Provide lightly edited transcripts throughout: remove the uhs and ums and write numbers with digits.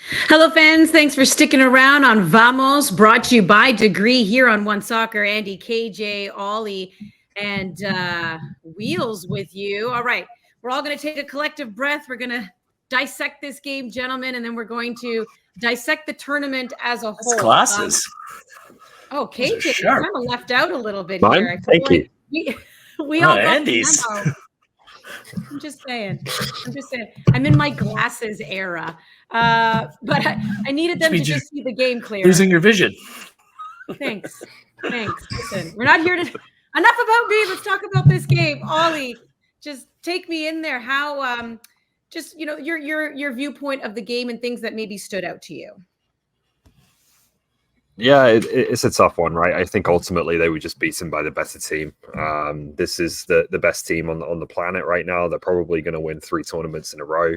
Hello, fans. Thanks for sticking around on Vamos, brought to you by Degree here on One Soccer. Andy, KJ, Ollie, and Wheels with you. All right. We're all going to take a collective breath. We're going to dissect this game, gentlemen, and then we're going to dissect the tournament as a whole. Glasses. KJ, you're kind of left out a little bit Mine? here. I Thank feel you. like we all got Andy's. the memo. I'm just saying. I'm in my glasses era. But I needed them to just see the game clear. Losing your vision. Thanks. Listen, we're not here to. Enough about me. Let's talk about this game. Ollie, just take me in there. How, just your viewpoint of the game and things that maybe stood out to you. Yeah, it's a tough one, right? I think ultimately they were just beaten by the better team. This is the best team on the planet right now. They're probably going to win 3 tournaments in a row.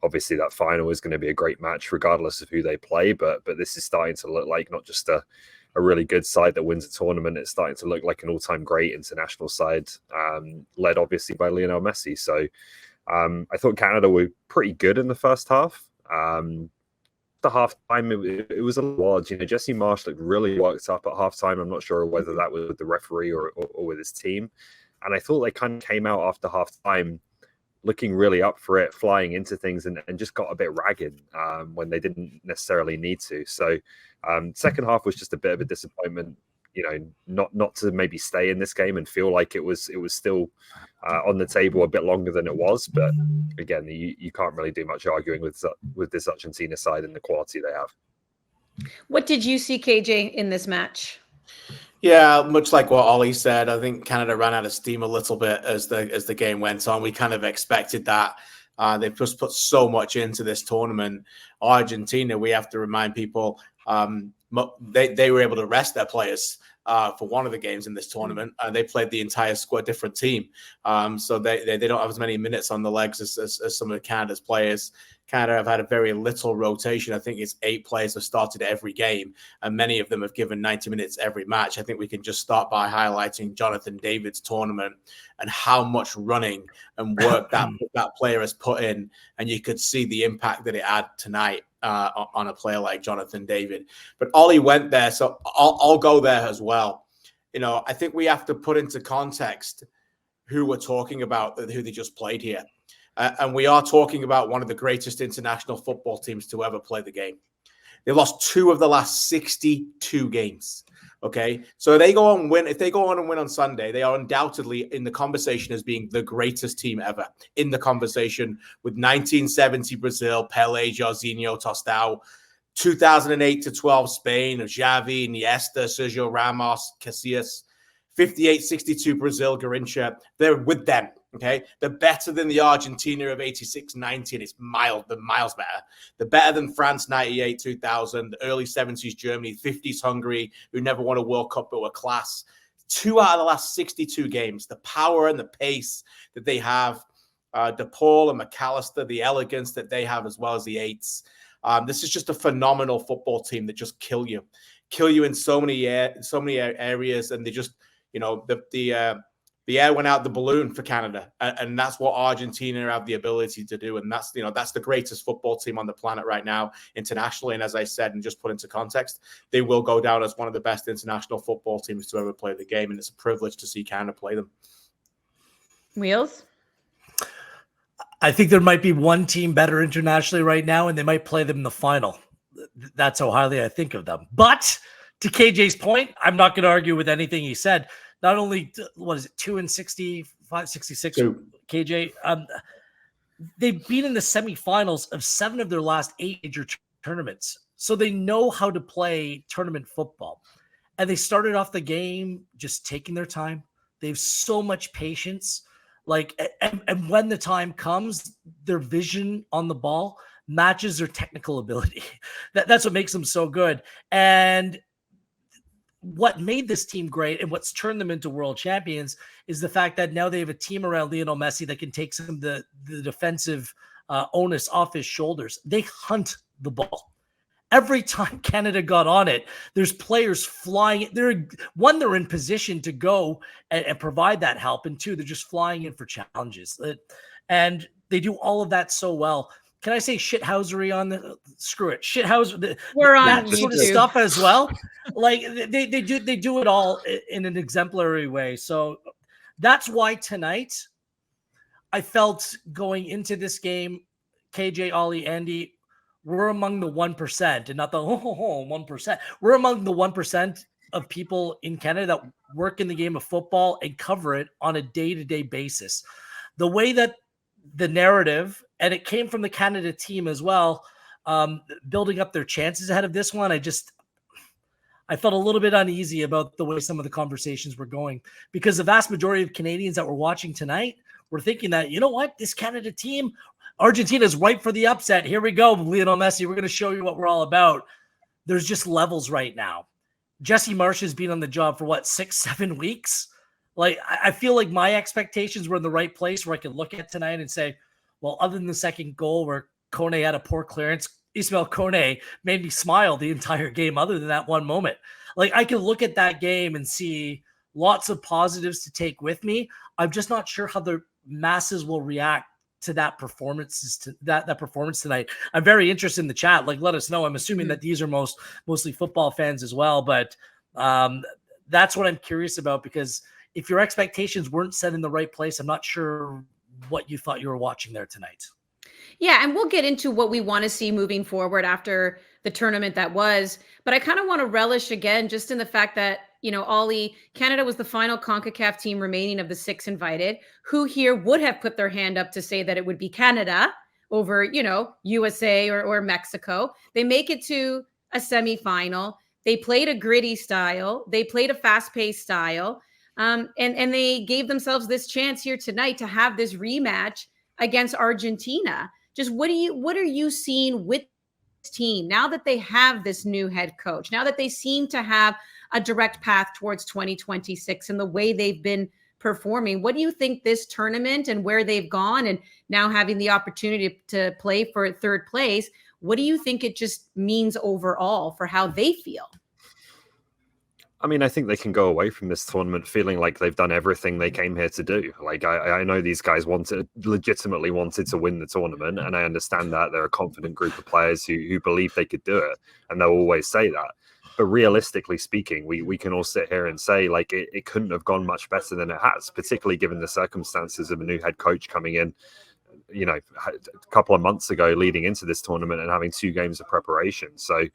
Obviously, that final is going to be a great match, regardless of who they play. But this is starting to look like not just a really good side that wins a tournament. It's starting to look like an all-time great international side, led obviously by Lionel Messi. So I thought Canada were pretty good in the first half. The halftime, it was a lot. Jesse Marsch looked really worked up at halftime. I'm not sure whether that was with the referee or with his team. And I thought they kind of came out after halftime looking really up for it, flying into things, and just got a bit ragged when they didn't necessarily need to. So second half was just a bit of a disappointment. Not to maybe stay in this game and feel like it was still on the table a bit longer than it was. But again, you can't really do much arguing with this Argentina side and the quality they have. What did you see, KJ, in this match? Yeah, much like what Ollie said, I think Canada ran out of steam a little bit as the game went on. We kind of expected that. They've just put so much into this tournament. Argentina, we have to remind people, they were able to rest their players for one of the games in this tournament. They played the entire squad, different team. So they don't have as many minutes on the legs as some of Canada's players. Canada have had a very little rotation. I think it's 8 players have started every game, and many of them have given 90 minutes every match. I think we can just start by highlighting Jonathan David's tournament and how much running and work that player has put in. And you could see the impact that it had tonight on a player like Jonathan David. But Ollie went there, so I'll go there as well. I think we have to put into context who we're talking about, who they just played here. And we are talking about one of the greatest international football teams to ever play the game. They lost 2 of the last 62 games. Okay, so if they go on and win on Sunday, they are undoubtedly in the conversation as being the greatest team ever. In the conversation with 1970 Brazil, Pele, Jairzinho, Tostão, 2008 to 12 Spain, Xavi, Iniesta, Sergio Ramos, Casillas, 58-62 Brazil, Garrincha. They're with them. Okay, they're better than the Argentina of 86-90, and it's miles better. They're better than France 98-2000, the early 70s Germany, 50s Hungary, who never won a World Cup but were class. 2 out of the last 62 games. The power and the pace that they have, DePaul and McAllister, the elegance that they have, as well as the 8s. This is just a phenomenal football team that just kill you in so many areas, and they just, the air went out the balloon for Canada, and that's what Argentina have the ability to do. And that's the greatest football team on the planet right now internationally. And as I said, and just put into context, they will go down as one of the best international football teams to ever play the game. And it's a privilege to see Canada play them. Wheels? I think there might be one team better internationally right now, and they might play them in the final. That's how highly I think of them. But to KJ's point, I'm not going to argue with anything he said. Not only, 2-65, 66, KJ, they've been in the semifinals of 7 of their last 8 major tournaments. So they know how to play tournament football. And they started off the game just taking their time. They have so much patience. And when the time comes, their vision on the ball matches their technical ability. That's what makes them so good. And what made this team great and what's turned them into world champions is the fact that now they have a team around Lionel Messi that can take some of the defensive onus off his shoulders. They hunt the ball. Every time Canada got on it, there's players flying. They're in position to go and provide that help. And 2, they're just flying in for challenges. And they do all of that so well. can I say shithousery on the screw it shithouser We're on that sort of YouTube. stuff as well. Like they do it all in an exemplary way. So that's why tonight I felt going into this game, KJ, Ollie, Andy, we're among the 1% and not the 1%. We're among the 1% of people in Canada that work in the game of football and cover it on a day-to-day basis. The way that the narrative, and it came from the Canada team as well, building up their chances ahead of this one, I felt a little bit uneasy about the way some of the conversations were going, because the vast majority of Canadians that were watching tonight were thinking that, you know what, this Canada team, Argentina is ripe for the upset. Here we go, Lionel Messi. We're going to show you what we're all about. There's just levels right now. Jesse Marsch has been on the job for 6-7 weeks. Like, I feel like my expectations were in the right place where I could look at tonight and say, well, other than the second goal where Kone had a poor clearance, Ismail Kone made me smile the entire game other than that one moment. Like, I can look at that game and see lots of positives to take with me. I'm just not sure how the masses will react to that performance tonight. I'm very interested in the chat. Like, let us know. I'm assuming that these are mostly football fans as well, but that's what I'm curious about, because if your expectations weren't set in the right place, I'm not sure what you thought you were watching there tonight. Yeah, and we'll get into what we want to see moving forward after the tournament that was. But I kind of want to relish again just in the fact that, Ollie, Canada was the final CONCACAF team remaining of the 6 invited. Who here would have put their hand up to say that it would be Canada over, USA or Mexico? They make it to a semifinal. They played a gritty style. They played a fast-paced style. And they gave themselves this chance here tonight to have this rematch against Argentina. Just what are you seeing with this team now that they have this new head coach, now that they seem to have a direct path towards 2026 and the way they've been performing? What do you think this tournament and where they've gone, and now having the opportunity to play for third place, what do you think it just means overall for how they feel? I mean, I think they can go away from this tournament feeling like they've done everything they came here to do. Like, I know these guys legitimately wanted to win the tournament, and I understand that they're a confident group of players who believe they could do it, and they'll always say that. But realistically speaking, we can all sit here and say, like, it couldn't have gone much better than it has, particularly given the circumstances of a new head coach coming in, a couple of months ago leading into this tournament and having 2 games of preparation. So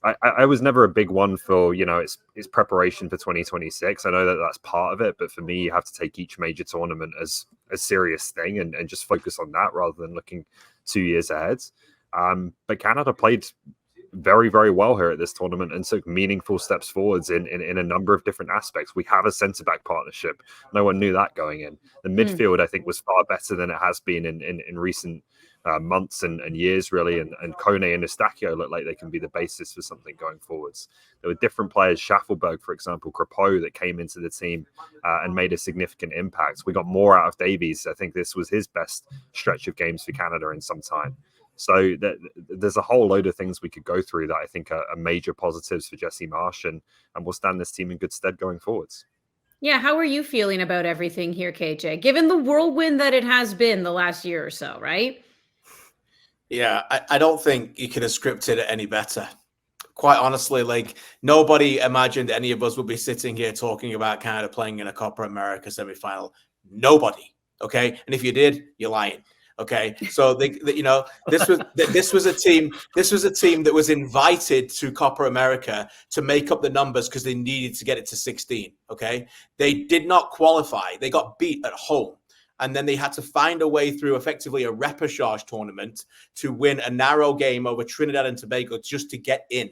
I was never a big one for, it's preparation for 2026. I know that that's part of it, but for me, you have to take each major tournament as a serious thing and just focus on that rather than looking 2 years ahead. But Canada played very, very well here at this tournament and took meaningful steps forwards in a number of different aspects. We have a centre-back partnership. No one knew that going in. The midfield, I think, was far better than it has been in recent months and years, really. And Kone and Eustachio look like they can be the basis for something going forwards. There were different players, Schaffelberg, for example, Crepeau, that came into the team and made a significant impact. We got more out of Davies. I think this was his best stretch of games for Canada in some time. So there's a whole load of things we could go through that I think are major positives for Jesse Marsch, and will stand this team in good stead going forwards. Yeah, how are you feeling about everything here, KJ, given the whirlwind that it has been the last year or so, right? Yeah, I don't think you could have scripted it any better. Quite honestly, like, nobody imagined any of us would be sitting here talking about Canada playing in a Copa America semifinal. Nobody. Okay. And if you did, you're lying. Okay. So this was a team that was invited to Copa America to make up the numbers because they needed to get it to 16. Okay. They did not qualify. They got beat at home. And then they had to find a way through effectively a repechage tournament to win a narrow game over Trinidad and Tobago just to get in.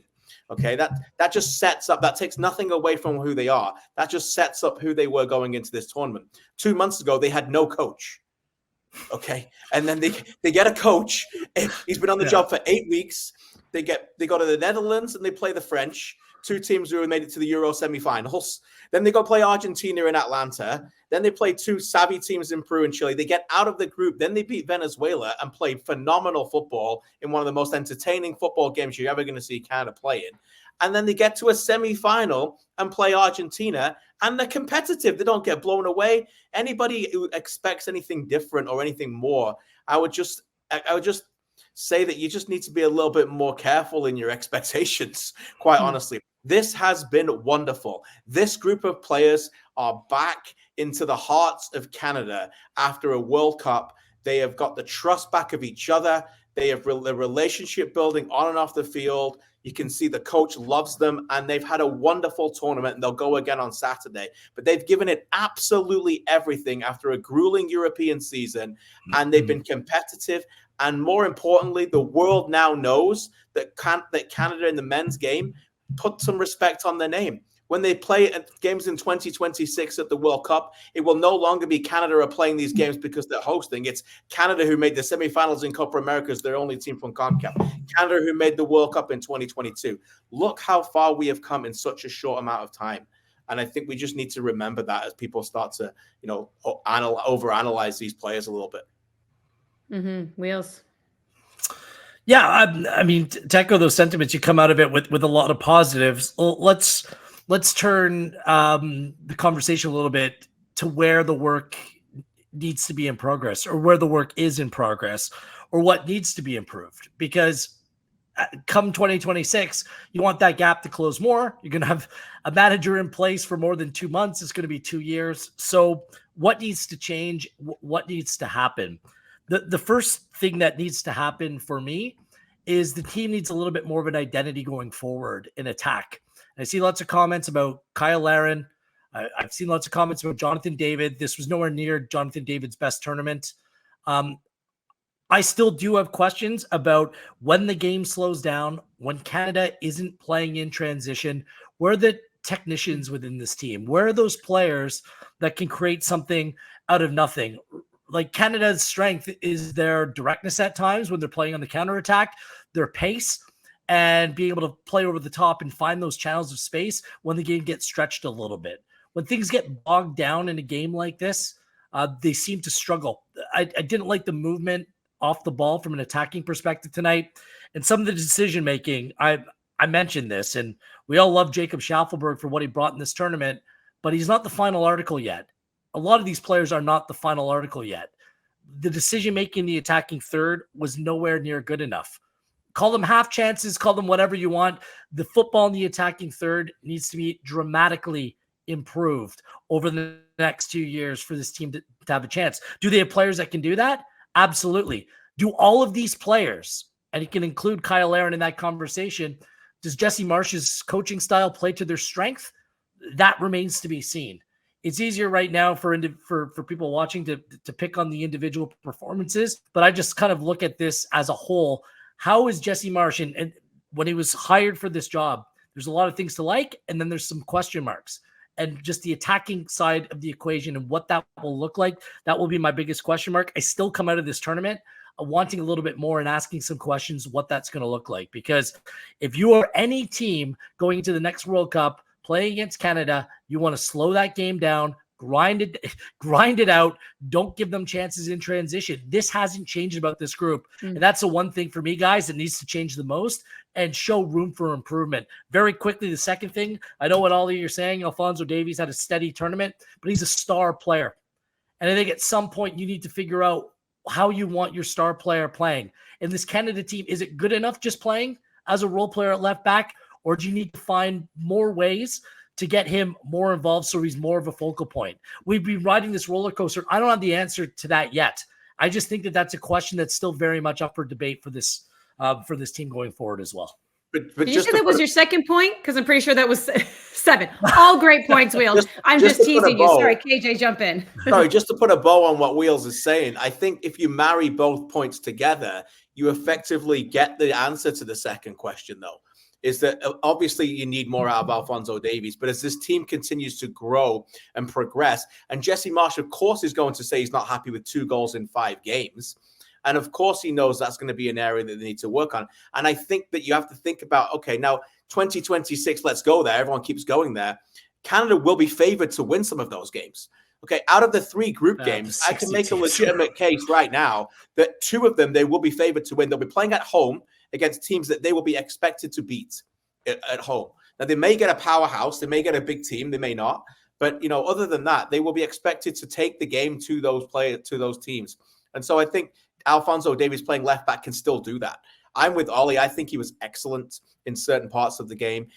Okay, that just sets up, that takes nothing away from who they are. That just sets up who they were going into this tournament. 2 months ago, they had no coach. Okay, and then they get a coach. He's been on the job for 8 weeks. They go to the Netherlands and they play the French, 2 teams who made it to the Euro semifinals. Then they go play Argentina in Atlanta. Then they play 2 savvy teams in Peru and Chile. They get out of the group. Then they beat Venezuela and played phenomenal football in one of the most entertaining football games you're ever going to see Canada play in. And then they get to a semifinal and play Argentina, and they're competitive. They don't get blown away. Anybody who expects anything different or anything more, I would just say that you just need to be a little bit more careful in your expectations, quite honestly. This has been wonderful. This group of players are back into the hearts of Canada after a World Cup. They have got the trust back of each other. They have the relationship building on and off the field. You can see the coach loves them, and they've had a wonderful tournament, and they'll go again on Saturday. But they've given it absolutely everything after a grueling European season, and they've been competitive. And more importantly, the world now knows that Canada in the men's game put some respect on their name. When they play games in 2026 at the World Cup, it will no longer be Canada are playing these games because they're hosting. It's Canada who made the semifinals in Copa America as their only team from CONCACAF. Canada who made the World Cup in 2022. Look how far we have come in such a short amount of time. And I think we just need to remember that as people start to, overanalyze these players a little bit. Wheels. Yeah, I mean, to echo those sentiments, you come out of it with a lot of positives. Well, let's turn the conversation a little bit to where the work needs to be in progress, or where the work is in progress, or what needs to be improved. Because come 2026, you want that gap to close more. You're going to have a manager in place for more than 2 months. It's going to be 2 years. So what needs to change? What needs to happen? The first thing that needs to happen for me is the team needs a little bit more of an identity going forward in attack. I see lots of comments about Kyle Larin. I've seen lots of comments about Jonathan David. This was nowhere near Jonathan David's best tournament. I still do have questions about when the game slows down, when Canada isn't playing in transition, where are the technicians within this team? Where are those players that can create something out of nothing? Like, Canada's strength is their directness at times when they're playing on the counterattack, their pace, and being able to play over the top and find those channels of space when the game gets stretched a little bit. When things get bogged down in a game like this, they seem to struggle. I didn't like the movement off the ball from an attacking perspective tonight. And some of the decision-making, I mentioned this, and we all love Jacob Schaffelberg for what he brought in this tournament, but he's not the final article yet. A lot of these players are not the final article yet. The decision-making in the attacking third was nowhere near good enough. Call them half chances, call them whatever you want. The football in the attacking third needs to be dramatically improved over the next 2 years for this team to have a chance. Do they have players that can do that? Absolutely. Do all of these players, and you can include Kyle Larin in that conversation, does Jesse Marsh's coaching style play to their strength? That remains to be seen. It's easier right now for people watching to pick on the individual performances, but I just kind of look at this as a whole. How is Jesse Marsh, and when he was hired for this job, there's a lot of things to like, and then there's some question marks. And just the attacking side of the equation and what that will look like, that will be my biggest question mark. I still come out of this tournament wanting a little bit more and asking some questions what that's going to look like. Because if you are any team going into the next World Cup playing against Canada, you want to slow that game down, grind it out. Don't give them chances in transition. This hasn't changed about this group. And that's the one thing for me, guys, that needs to change the most and show room for improvement. Very quickly, the second thing, I know what all of you are saying, Alphonso Davies had a steady tournament, but he's a star player. And I think at some point you need to figure out how you want your star player playing. In this Canada team, is it good enough just playing as a role player at left back, or do you need to find more ways to get him more involved so he's more of a focal point? We've been riding this roller coaster. I don't have the answer to that yet. I just think that that's a question that's still very much up for debate for this team going forward as well. But did you say that was your second point? Because I'm pretty sure that was 7. All great points, Wheels. I'm just teasing you. Sorry, KJ, jump in. Sorry, just to put a bow on what Wheels is saying, I think if you marry both points together, you effectively get the answer to the second question, though. Is that obviously you need more out of Alphonso Davies, but as this team continues to grow and progress, and Jesse Marsh, of course, is going to say he's not happy with 2 goals in 5 games. And of course, he knows that's going to be an area that they need to work on. And I think that you have to think about, okay, now 2026, let's go there. Everyone keeps going there. Canada will be favored to win some of those games. Okay, out of the 3 group games, I can make a legitimate case right now that 2 of them, they will be favored to win. They'll be playing at home against teams that they will be expected to beat at home. Now, they may get a powerhouse. They may get a big team. They may not. But, other than that, they will be expected to take the game to those teams. And so I think Alphonso Davies playing left back can still do that. I'm with Ollie. I think he was excellent in certain parts of the game.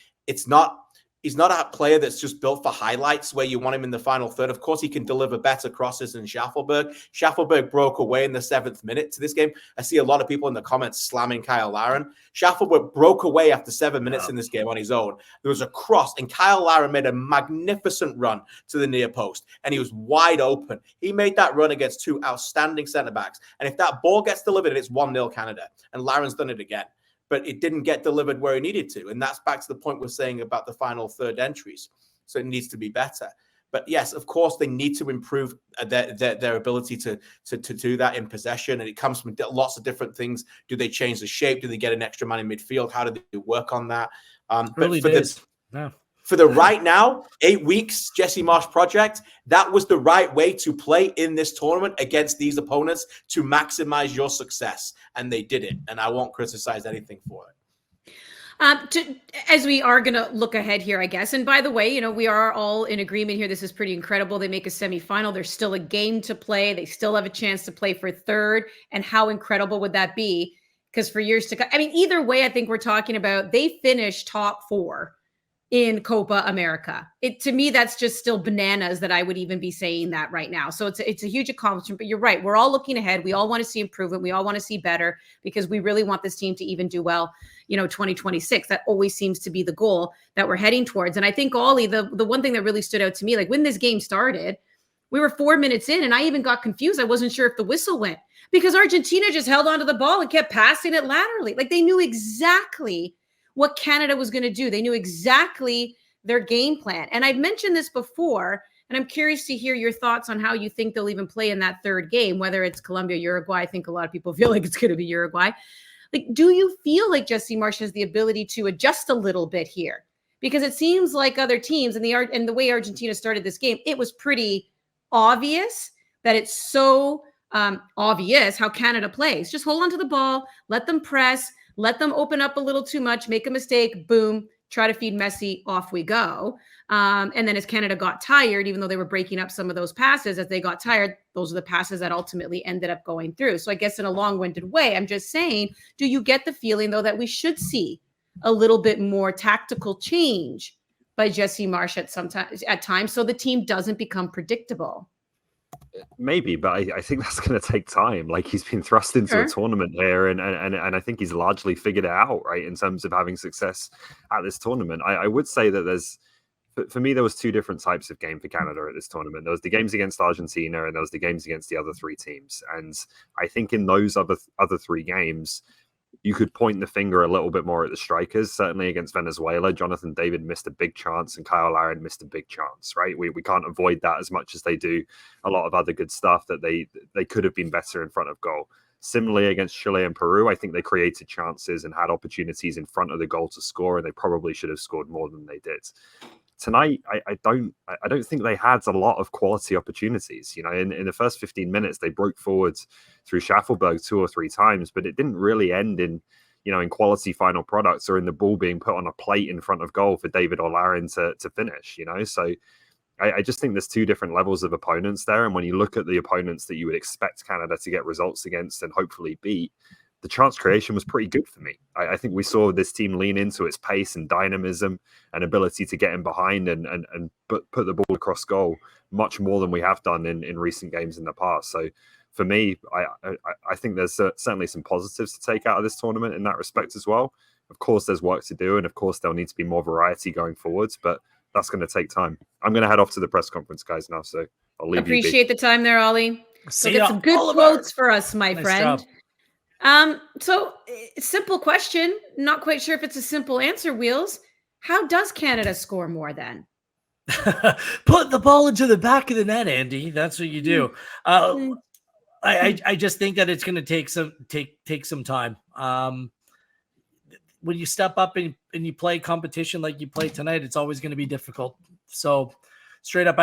He's not a player that's just built for highlights where you want him in the final third. Of course, he can deliver better crosses than Schaffelberg. Schaffelberg broke away in the 7th minute to this game. I see a lot of people in the comments slamming Kyle Larin. Schaffelberg broke away after 7 minutes in this game on his own. There was a cross, and Kyle Larin made a magnificent run to the near post, and he was wide open. He made that run against 2 outstanding centre-backs. And if that ball gets delivered, it's 1-0 Canada. And Larin's done it again. But it didn't get delivered where it needed to. And that's back to the point we're saying about the final third entries. So it needs to be better. But yes, of course, they need to improve their ability to do that in possession. And it comes from lots of different things. Do they change the shape? Do they get an extra man in midfield? How do they work on that? For the right now, 8 weeks, Jesse Marsch project, that was the right way to play in this tournament against these opponents to maximize your success. And they did it. And I won't criticize anything for it. As we are going to look ahead here, I guess. And by the way, we are all in agreement here. This is pretty incredible. They make a semifinal. There's still a game to play. They still have a chance to play for third. And how incredible would that be? Because for years to come, either way, I think we're talking about they finished top 4 in Copa America. To me, that's just still bananas that I would even be saying that right now. So it's a huge accomplishment, but you're right. We're all looking ahead. We all want to see improvement. We all want to see better because we really want this team to even do well, 2026. That always seems to be the goal that we're heading towards. And I think, Ollie, the one thing that really stood out to me, like when this game started, we were 4 minutes in and I even got confused. I wasn't sure if the whistle went because Argentina just held onto the ball and kept passing it laterally. Like they knew exactly what Canada was going to do. They knew exactly their game plan. And I've mentioned this before, and I'm curious to hear your thoughts on how you think they'll even play in that third game, whether it's Colombia, Uruguay. I think a lot of people feel like it's going to be Uruguay. Like, do you feel like Jesse Marsch has the ability to adjust a little bit here? Because it seems like other teams and the way Argentina started this game, it was pretty obvious that it's so obvious how Canada plays. Just hold on to the ball, let them press, let them open up a little too much, make a mistake, boom, try to feed Messi, off we go. And then as Canada got tired, even though they were breaking up some of those passes, as they got tired, those are the passes that ultimately ended up going through. So I guess in a long-winded way, I'm just saying, do you get the feeling, though, that we should see a little bit more tactical change by Jesse Marsch at times so the team doesn't become predictable? Maybe, but I think that's going to take time. Like he's been thrust into a tournament here, and I think he's largely figured it out, right, in terms of having success at this tournament. I would say that for me, there was 2 different types of game for Canada at this tournament. There was the games against Argentina, and there was the games against the other 3 teams. And I think in those other 3 games, you could point the finger a little bit more at the strikers. Certainly against Venezuela, Jonathan David missed a big chance and Kyle Larin missed a big chance, right? We can't avoid that as much as they do a lot of other good stuff that they could have been better in front of goal. Similarly against Chile and Peru, I think they created chances and had opportunities in front of the goal to score, and they probably should have scored more than they did. Tonight, I don't think they had a lot of quality opportunities. In the first 15 minutes, they broke forward through Schaffelberg 2 or 3 times, but it didn't really end in quality final products or in the ball being put on a plate in front of goal for David or Larin to finish. So I just think there's 2 different levels of opponents there, and when you look at the opponents that you would expect Canada to get results against and hopefully beat, the chance creation was pretty good for me. I think we saw this team lean into its pace and dynamism and ability to get in behind and put the ball across goal much more than we have done in recent games in the past. So for me, I think there's certainly some positives to take out of this tournament in that respect as well. Of course, there's work to do, and of course, there'll need to be more variety going forwards, but that's going to take time. I'm going to head off to the press conference, guys, now, so I'll leave you. Appreciate the time there, Ollie. So get some good quotes for us, my friend. Job. So simple question, not quite sure if it's a simple answer, Wheels. How does Canada score more then? Put the ball into the back of the net, Andy. That's what you do. I just think that it's going to take some time. When you step up and you play competition like you play tonight, it's always going to be difficult. So straight up,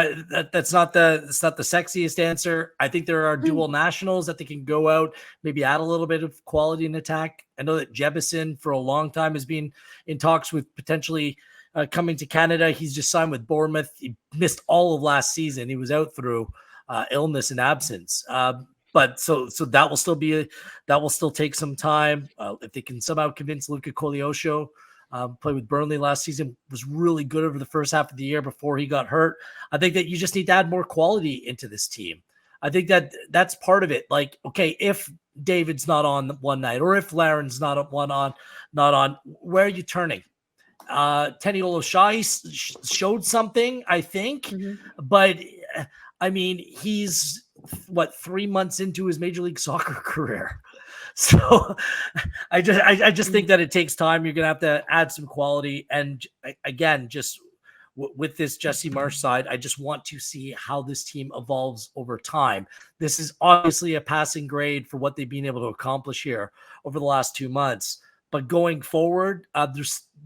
that's not the sexiest answer. I think there are dual nationals that they can go out, maybe add a little bit of quality in attack. I know that Jebison for a long time has been in talks with potentially coming to Canada. He's just signed with Bournemouth. He missed all of last season. He was out through illness and absence. But so that will still take some time. If they can somehow convince Luka Kolyosho, played with Burnley last season, was really good over the first half of the year before he got hurt. I think that you just need to add more quality into this team. I think that that's part of it. Like, okay, if David's not on one night, or if Laren's not on, where are you turning? Teniolo Shai showed something, I think, but I mean, he's 3 months into his Major League Soccer career. So I just think that it takes time. You're going to have to add some quality. And again, just with this Jesse Marsch side, I just want to see how this team evolves over time. This is obviously a passing grade for what they've been able to accomplish here over the last 2 months. But going forward,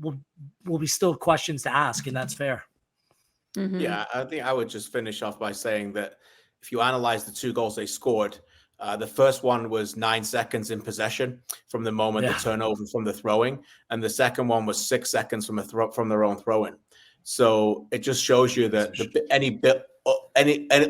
will be still questions to ask, and that's fair. Yeah, I think I would just finish off by saying that if you analyze the 2 goals they scored, the first one was 9 seconds in possession from the moment the turnover from the throwing, and the second one was 6 seconds from their own throw-in. So it just shows you that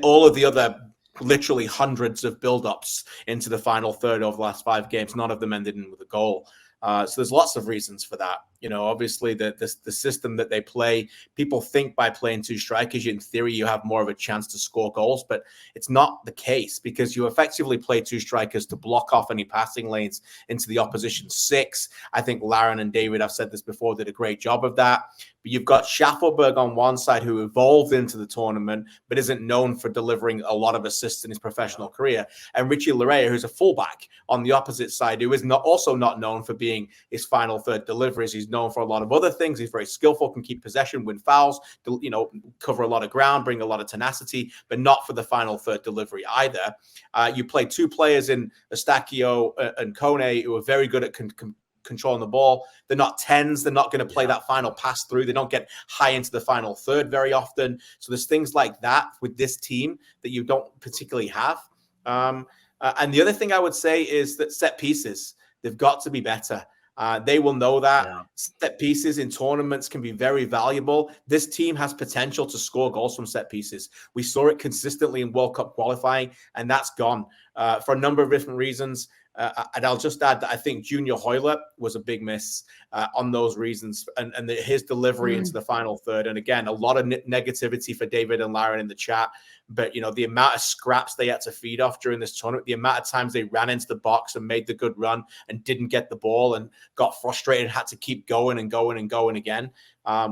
all of the other literally hundreds of build-ups into the final third of the last 5 games, none of them ended in with a goal. So there's lots of reasons for that. You know, obviously the system that they play, people think by playing 2 strikers, in theory, you have more of a chance to score goals, but it's not the case because you effectively play 2 strikers to block off any passing lanes into the opposition 6. I think Laren and David, I've said this before, did a great job of that. But you've got Schaffelberg on one side who evolved into the tournament, but isn't known for delivering a lot of assists in his professional career. And Richie Larea, who's a fullback on the opposite side, who is also not known for being his final third deliveries. He's known for a lot of other things. He's very skillful, can keep possession, win fouls, cover a lot of ground, bring a lot of tenacity, but not for the final third delivery either. You play 2 players in Eustáquio and Kone who are very good at controlling the ball. They're not 10s. They're not going to play that final pass through. They don't get high into the final third very often. So there's things like that with this team that you don't particularly have. And the other thing I would say is that set pieces, they've got to be better. They will know that set pieces in tournaments can be very valuable. This team has potential to score goals from set pieces. We saw it consistently in World Cup qualifying, and that's gone for a number of different reasons. And I'll just add that I think Junior Hoylett was a big miss on those reasons, and his delivery into the final third. And again, a lot of negativity for David and Laren in the chat. But, the amount of scraps they had to feed off during this tournament, the amount of times they ran into the box and made the good run and didn't get the ball and got frustrated, had to keep going and going and going again.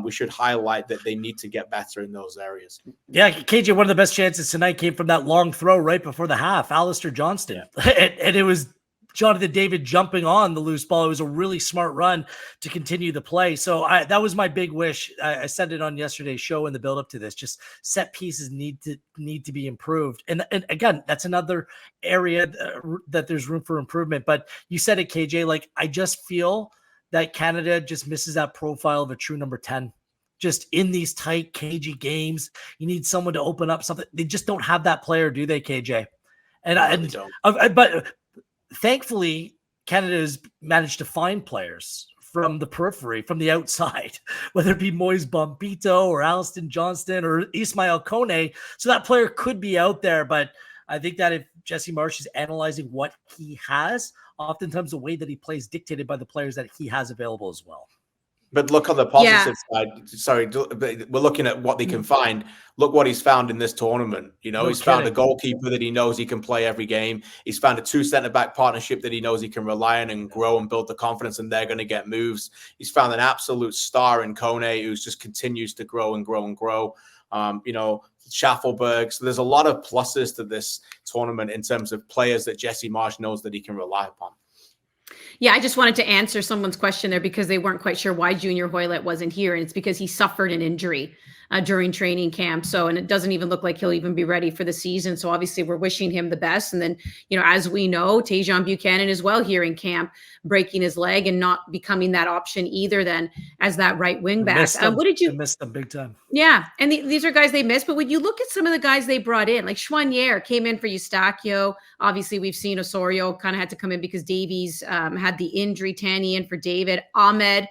We should highlight that they need to get better in those areas. Yeah, KJ, one of the best chances tonight came from that long throw right before the half, Alistair Johnston. And it was Jonathan David jumping on the loose ball. It was a really smart run to continue the play. So that was my big wish. I said it on yesterday's show in the build up to this. Just set pieces need to be improved. And again, that's another area that there's room for improvement. But you said it, KJ. Like, I just feel that Canada just misses that profile of a true number 10. Just in these tight, cagey games, you need someone to open up something. They just don't have that player, do they, KJ? But thankfully, Canada has managed to find players from the periphery, from the outside, whether it be Moise Bombito or Alston Johnston or Ismail Kone. So that player could be out there. But I think that if Jesse Marsch is analyzing what he has, oftentimes the way that he plays dictated by the players that he has available as well. But look on the positive side. Sorry, we're looking at what they can find. Look what he's found in this tournament. He's found a goalkeeper that he knows he can play every game. He's found a 2 centre-back partnership that he knows he can rely on and grow and build the confidence, and they're going to get moves. He's found an absolute star in Kone who just continues to grow and grow and grow. Schaffelberg. So there's a lot of pluses to this tournament in terms of players that Jesse Marsch knows that he can rely upon. Yeah, I just wanted to answer someone's question there because they weren't quite sure why Junior Hoylett wasn't here. And it's because he suffered an injury during training camp. And it doesn't even look like he'll even be ready for the season. So obviously we're wishing him the best. And then, as we know, Tajon Buchanan as well here in camp, breaking his leg and not becoming that option either then as that right wing back. What did you miss them big time? Yeah. And these are guys they missed. But when you look at some of the guys they brought in, like Chouanier came in for Eustáquio. Obviously, we've seen Osorio kind of had to come in because Davies had the injury. Tanny in for David. Ahmed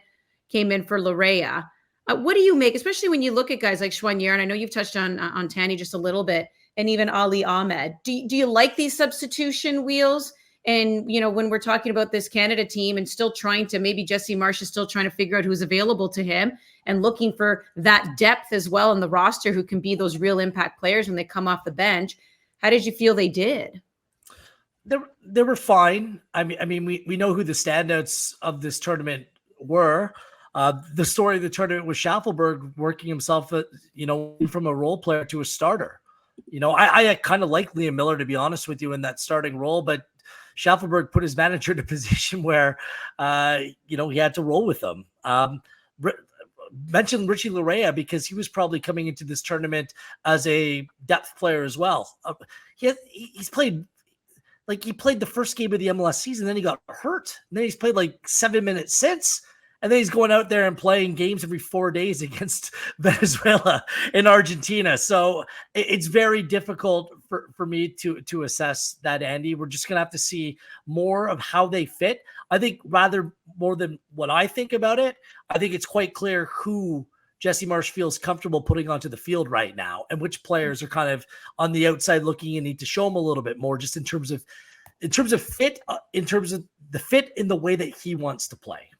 came in for Larea. What do you make, especially when you look at guys like Chouanier, and I know you've touched on Tanny just a little bit, and even Ali Ahmed. Do you like these substitution wheels? And, you know, when we're talking about this Canada team and still trying to, maybe Jesse Marsh is still trying to figure out who's available to him and looking for that depth as well in the roster who can be those real impact players when they come off the bench. How did you feel they did? They were fine. I mean, we know who the standouts of this tournament were. The story of the tournament was Schaffelberg working himself, from a role player to a starter. You know, I kind of like Liam Miller, to be honest with you, in that starting role, but Schaffelberg put his manager in a position where, he had to roll with them. Mentioned Richie Larea because he was probably coming into this tournament as a depth player as well. He's played. Like, he played the first game of the MLS season, then he got hurt. And then he's played like 7 minutes since. And then he's going out there and playing games every 4 days against Venezuela and Argentina. So it's very difficult for me to assess that, Andy. We're just going to have to see more of how they fit. I think rather more than what I think about it, I think it's quite clear who Jesse Marsh feels comfortable putting onto the field right now, and which players are kind of on the outside looking and need to show him a little bit more, just in terms of fit, in terms of the fit in the way that he wants to play.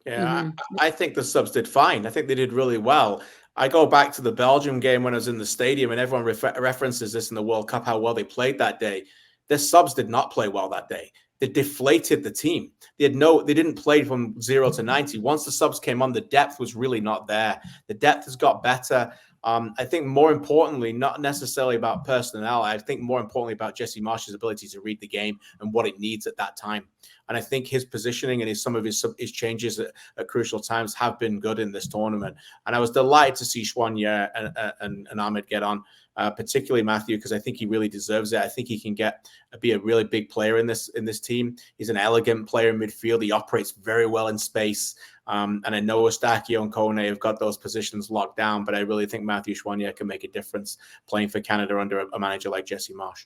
Yeah, I think the subs did fine. I think they did really well. I go back to the Belgium game when I was in the stadium, and everyone references this in the World Cup, how well they played that day. Their subs did not play well that day. They deflated the team. They didn't play from 0 to 90. Once the subs came on, the depth was really not there. The depth has got better. I think more importantly, not necessarily about personnel, I think more importantly about Jesse Marsh's ability to read the game and what it needs at that time. And I think his positioning and some of his changes at crucial times have been good in this tournament. And I was delighted to see Choinière and Ahmed get on, particularly Matthew, because I think he really deserves it. I think he can be a really big player in this team. He's an elegant player in midfield. He operates very well in space. And I know Eustáquio and Kone have got those positions locked down, but I really think Matthew Choinière can make a difference playing for Canada under a manager like Jesse Marsh.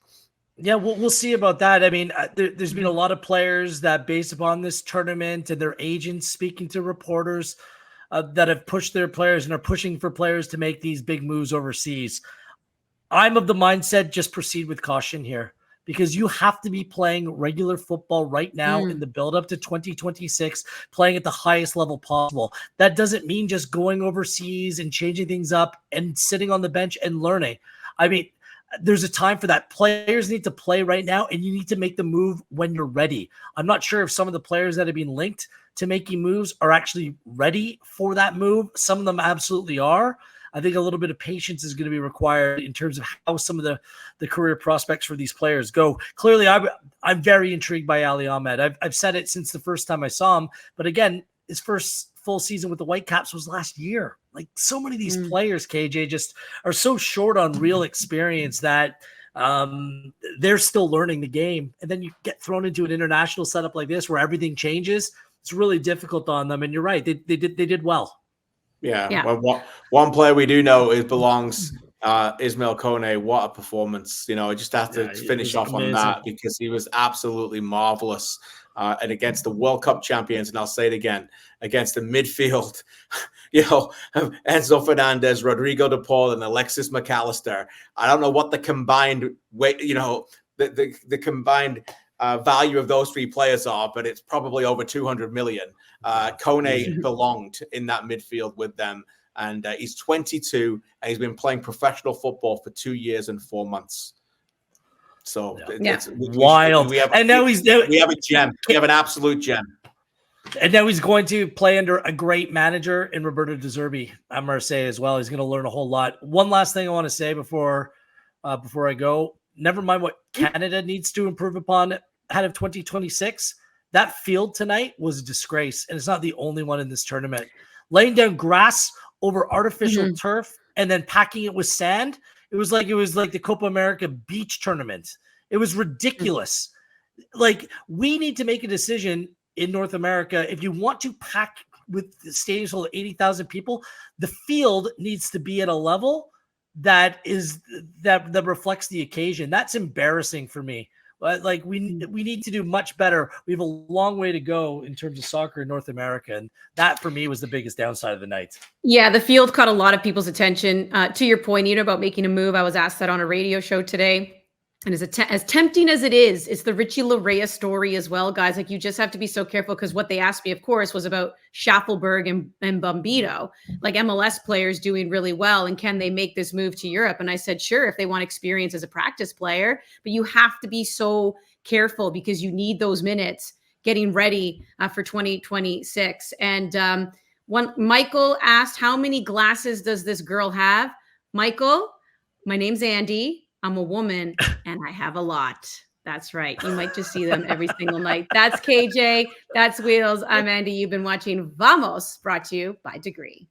Yeah, we'll see about that. I mean, there's been a lot of players that, based upon this tournament and their agents speaking to reporters, that have pushed their players and are pushing for players to make these big moves overseas. I'm of the mindset, just proceed with caution here, because you have to be playing regular football right now in the build up to 2026, playing at the highest level possible. That doesn't mean just going overseas and changing things up and sitting on the bench and learning. I mean, there's a time for that. Players need to play right now, and you need to make the move when you're ready. I'm not sure if some of the players that have been linked to making moves are actually ready for that move. Some of them absolutely are. I think a little bit of patience is going to be required in terms of how some of the career prospects for these players go. Clearly, I'm very intrigued by Ali Ahmed. I've said it since the first time I saw him. But again, his first full season with the Whitecaps was last year. Like, so many of these players, KJ, just are so short on real experience that they're still learning the game. And then you get thrown into an international setup like this where everything changes. It's really difficult on them. And you're right. They did well. Yeah. Well, one player we do know belongs Ismail Kone. What a performance. I just have to finish off on that, because he was absolutely marvelous. And against the World Cup champions, and I'll say it again, against the midfield, Enzo Fernandez, Rodrigo De Paul, and Alexis McAllister. I don't know what the combined weight, the combined value of those three players are, but it's probably over 200 million. Kone belonged in that midfield with them, and he's 22, and he's been playing professional football for 2 years and 4 months. So it's wild. We have a gem. We have an absolute gem. And now he's going to play under a great manager in Roberto De Zerbi at Marseille as well. He's going to learn a whole lot. One last thing I want to say before I go. Never mind what Canada needs to improve upon ahead of 2026. That field tonight was a disgrace, and it's not the only one in this tournament. Laying down grass over artificial turf and then packing it with sand. It was like the Copa America beach tournament. It was ridiculous. Like, we need to make a decision in North America. If you want to pack with the stadiums full of 80,000 people, the field needs to be at a level that reflects the occasion. That's embarrassing for me. Like we need to do much better. We have a long way to go in terms of soccer in North America, and that for me was the biggest downside of the night. Yeah, the field caught a lot of people's attention. To your point, about making a move, I was asked that on a radio show today. And as tempting as it is, it's the Richie Larea story as well, guys. Like, you just have to be so careful, because what they asked me, of course, was about Schaffelberg and Bombito, like MLS players doing really well. And can they make this move to Europe? And I said, sure, if they want experience as a practice player, but you have to be so careful because you need those minutes getting ready for 2026. And Michael asked, how many glasses does this girl have? Michael, my name's Andy. I'm a woman and I have a lot. That's right. You might just see them every single night. That's KJ. That's Wheels. I'm Andy. You've been watching Vamos, brought to you by Degree.